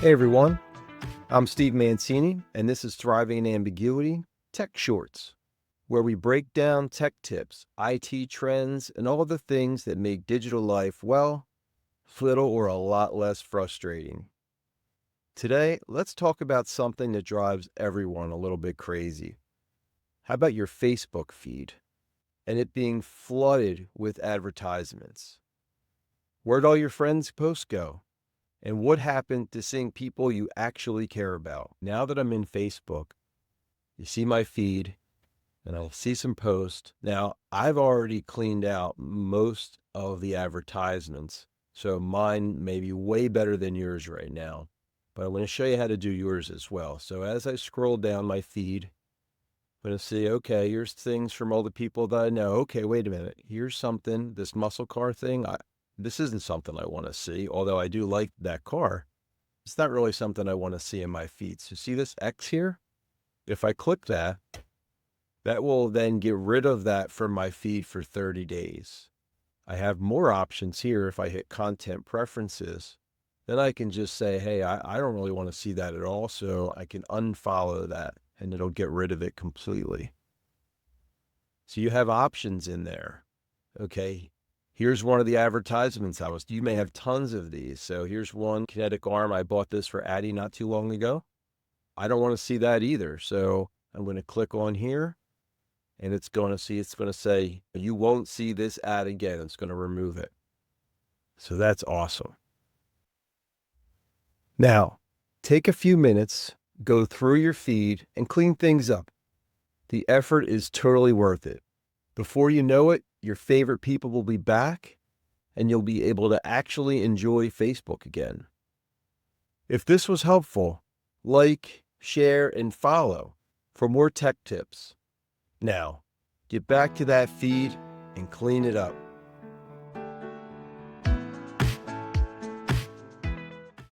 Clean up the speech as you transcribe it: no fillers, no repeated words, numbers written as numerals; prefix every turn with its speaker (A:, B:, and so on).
A: Hey everyone, I'm Steve Mancini, and this is Thriving in Ambiguity Tech Shorts, where we break down tech tips, IT trends, and all the things that make digital life, well, little or a lot less frustrating. Today, let's talk about something that drives everyone a little bit crazy. How about your Facebook feed and it being flooded with advertisements? Where'd all your friends' posts go? And what happened to seeing people you actually care about? Now that I'm in Facebook, you see my feed and I'll see some posts. Now, I've already cleaned out most of the advertisements, so mine may be way better than yours right now. But I'm going to show you how to do yours as well. So as I scroll down my feed, I'm going to see, okay, here's things from all the people that I know. Okay, wait a minute. Here's something, this muscle car thing. This isn't something I want to see, although I do like that car. It's not really something I want to see in my feed. So see this X here? If I click that, that will then get rid of that from my feed for 30 days. I have more options here. If I hit content preferences, then I can just say, hey, I don't really want to see that at all. So I can unfollow that and it'll get rid of it completely. So you have options in there. Okay. Here's one of the advertisements you may have tons of these. So here's one kinetic arm. I bought this for Addie not too long ago. I don't want to see that either. So I'm going to click on here and it's going to say, you won't see this ad again. It's going to remove it. So that's awesome. Now, take a few minutes, go through your feed and clean things up. The effort is totally worth it. Before you know it, your favorite people will be back and you'll be able to actually enjoy Facebook again. If this was helpful, like, share, and follow for more tech tips. Now, get back to that feed and clean it up.